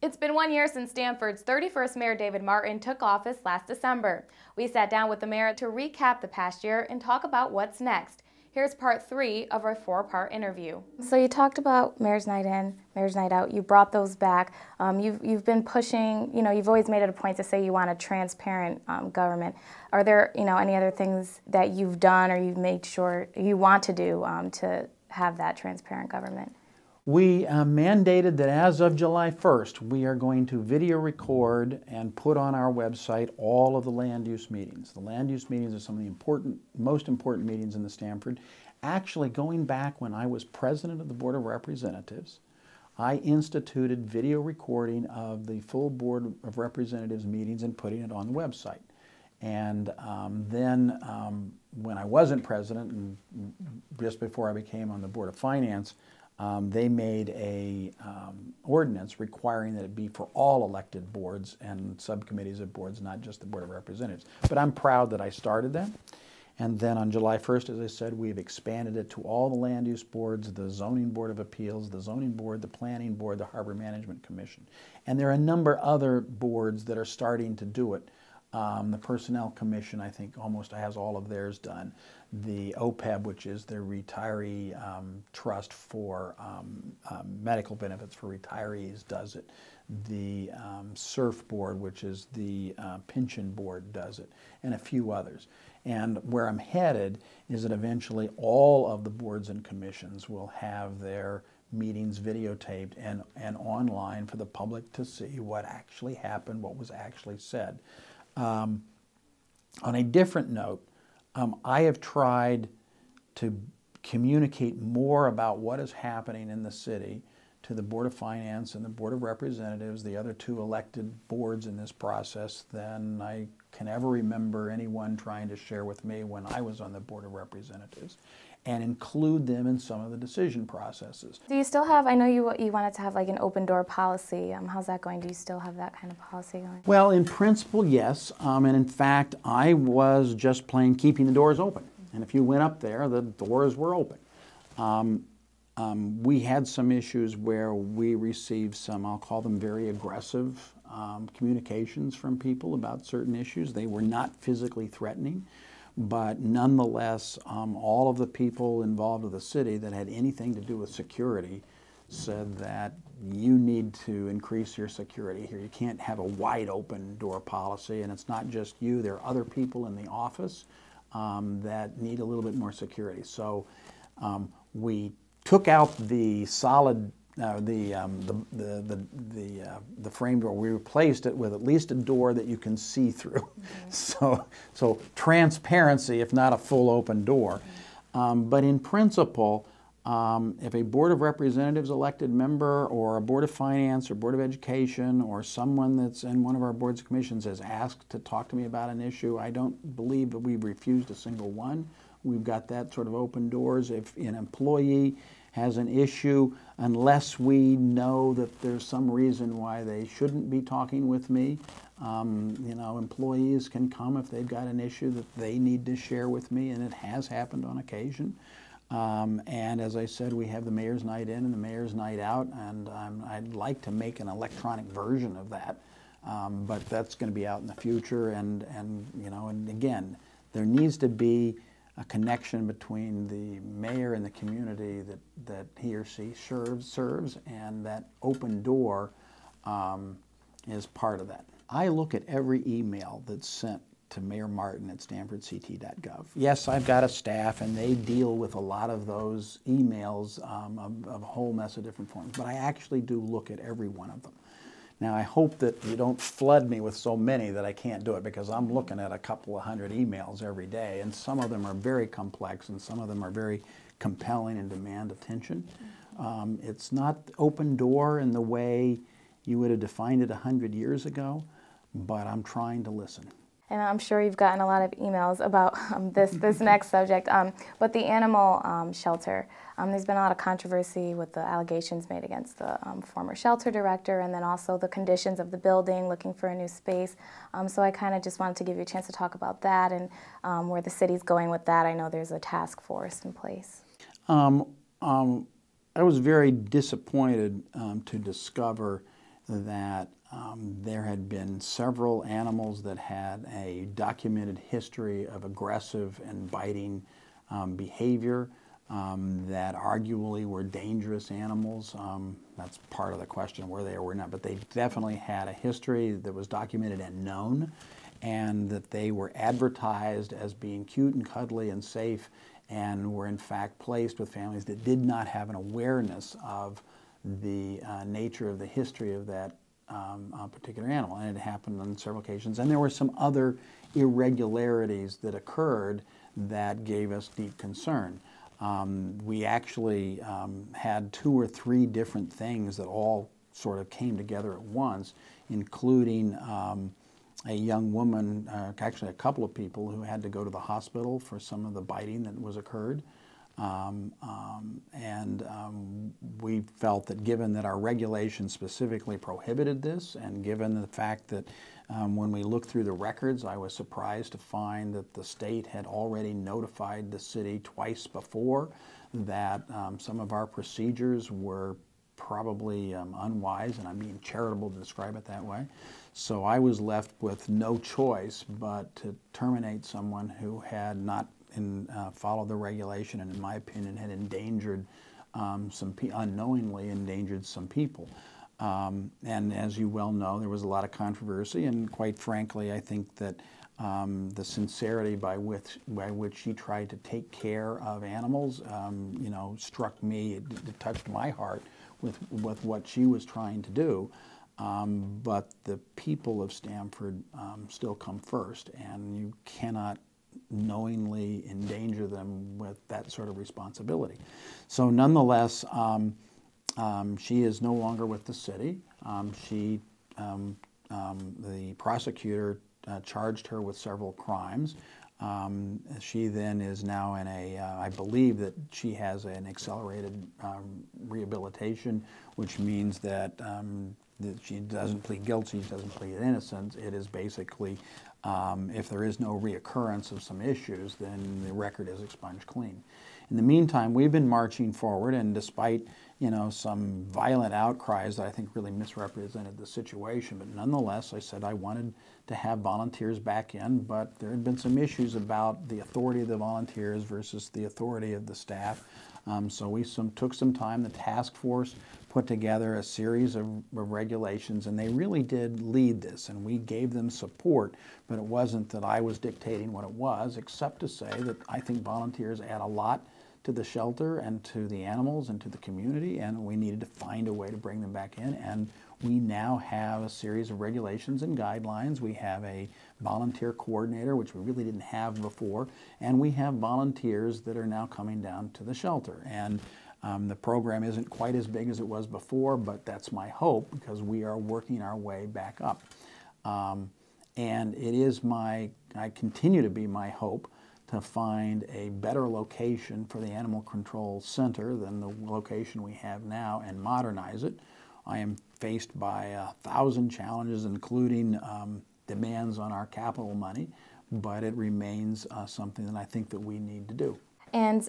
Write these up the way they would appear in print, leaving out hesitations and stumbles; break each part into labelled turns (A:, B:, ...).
A: It's been 1 year since Stamford's 31st Mayor David Martin took office last December. We sat down with the mayor to recap the past year and talk about what's next. Here's part 3 of our 4-part interview. So you talked about Mayor's Night In, Mayor's Night Out. You brought those back. You've been pushing, you've always made it a point to say you want a transparent government. Are there, any other things that you've done or you've made sure you want to do to have that transparent government?
B: We mandated that as of July 1st, we are going to video record and put on our website all of the land use meetings. The land use meetings are some of the most important meetings in the Stamford. Actually, going back when I was president of the Board of Representatives, I instituted video recording of the full Board of Representatives meetings and putting it on the website. And then when I wasn't president, and just before I became on the Board of Finance, they made a ordinance requiring that it be for all elected boards and subcommittees of boards, not just the Board of Representatives. But I'm proud that I started that. And then on July 1st, as I said, we've expanded it to all the land use boards, the Zoning Board of Appeals, the Zoning Board, the Planning Board, the Harbor Management Commission. And there are a number of other boards that are starting to do it. The Personnel Commission, I think, almost has all of theirs done. The OPEB, which is the retiree trust for medical benefits for retirees, does it. The SURF board, which is the pension board, does it, and a few others. And where I'm headed is that eventually all of the boards and commissions will have their meetings videotaped and online for the public to see what actually happened, what was actually said. On a different note, I have tried to communicate more about what is happening in the city to the Board of Finance and the Board of Representatives, the other two elected boards in this process, than I can ever remember anyone trying to share with me when I was on the Board of Representatives, and include them in some of the decision processes.
A: Do you still have, I know you wanted to have like an open door policy. How's that going? Do you still have that kind of policy going?
B: Well, in principle, yes. And in fact, I was just plain keeping the doors open. And if you went up there, the doors were open. We had some issues where we received some, I'll call them very aggressive communications from people about certain issues. They were not physically threatening. But nonetheless, all of the people involved with the city that had anything to do with security said that you need to increase your security here. You can't have a wide open door policy, and it's not just you. There are other people in the office that need a little bit more security. So we took out the solid the frame door. We replaced it with at least a door that you can see through. Mm-hmm. So transparency, if not a full open door. Mm-hmm. But in principle, if a Board of Representatives elected member or a Board of Finance or Board of Education or someone that's in one of our boards and commissions has asked to talk to me about an issue, I don't believe that we've refused a single one. We've got that sort of open doors. If an employee has an issue, unless we know that there's some reason why they shouldn't be talking with me, employees can come if they've got an issue that they need to share with me, and it has happened on occasion. And as I said, we have the Mayor's Night In and the Mayor's Night Out, and I'd like to make an electronic version of that, but that's going to be out in the future. And again, there needs to be a connection between the mayor and the community that he or she serves, and that open door is part of that. I look at every email that's sent to Mayor Martin at stanfordct.gov. Yes, I've got a staff, and they deal with a lot of those emails of a whole mess of different forms, but I actually do look at every one of them. Now, I hope that you don't flood me with so many that I can't do it, because I'm looking at a couple of hundred emails every day, and some of them are very complex, and some of them are very compelling and demand attention. It's not open door in the way you would have defined it 100 years ago, but I'm trying to listen.
A: And I'm sure you've gotten a lot of emails about this next subject, but the animal shelter. There's been a lot of controversy with the allegations made against the former shelter director, and then also the conditions of the building, looking for a new space. So I kind of just wanted to give you a chance to talk about that and where the city's going with that. I know there's a task force in place.
B: I was very disappointed to discover that there had been several animals that had a documented history of aggressive and biting behavior that arguably were dangerous animals. That's part of the question, were they or were not, but they definitely had a history that was documented and known, and that they were advertised as being cute and cuddly and safe, and were in fact placed with families that did not have an awareness of the nature of the history of that particular animal. And it happened on several occasions. And there were some other irregularities that occurred that gave us deep concern. We actually had 2 or 3 different things that all sort of came together at once, including a young woman, actually a couple of people who had to go to the hospital for some of the biting that was occurred. We felt that given that our regulations specifically prohibited this, and given the fact that when we looked through the records, I was surprised to find that the state had already notified the city twice before that some of our procedures were probably unwise, and I'm being charitable to describe it that way. So I was left with no choice but to terminate someone who had not followed the regulation, and in my opinion had endangered unknowingly endangered some people. And as you well know, there was a lot of controversy, and quite frankly, I think that the sincerity by which she tried to take care of animals, you know, struck me. It touched my heart with what she was trying to do. But the people of Stamford still come first, and you cannot knowingly endanger them with that sort of responsibility. So nonetheless, she is no longer with the city. The prosecutor charged her with several crimes. She then is now in I believe that she has an accelerated rehabilitation, which means that she doesn't plead guilty, she doesn't plead innocence. It is basically, if there is no reoccurrence of some issues, then the record is expunged clean. In the meantime, we've been marching forward, and despite, you know, some violent outcries that I think really misrepresented the situation, but nonetheless, I said I wanted to have volunteers back in, but there had been some issues about the authority of the volunteers versus the authority of the staff. So we took some time. The task force put together a series of regulations, and they really did lead this, and we gave them support, but it wasn't that I was dictating what it was, except to say that I think volunteers add a lot to the shelter and to the animals and to the community, and we needed to find a way to bring them back in. And we now have a series of regulations and guidelines. We have a volunteer coordinator, which we really didn't have before, and we have volunteers that are now coming down to the shelter. And the program isn't quite as big as it was before, but that's my hope, because we are working our way back up. And it is I continue to be my hope to find a better location for the Animal Control Center than the location we have now and modernize it. I am faced by 1,000 challenges, including demands on our capital money, but it remains something that I think that we need to do.
A: And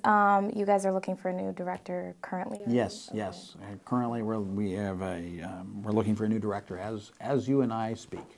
A: you guys are looking for a new director currently?
B: Yes, okay. Yes. Currently we're looking for a new director as you and I speak.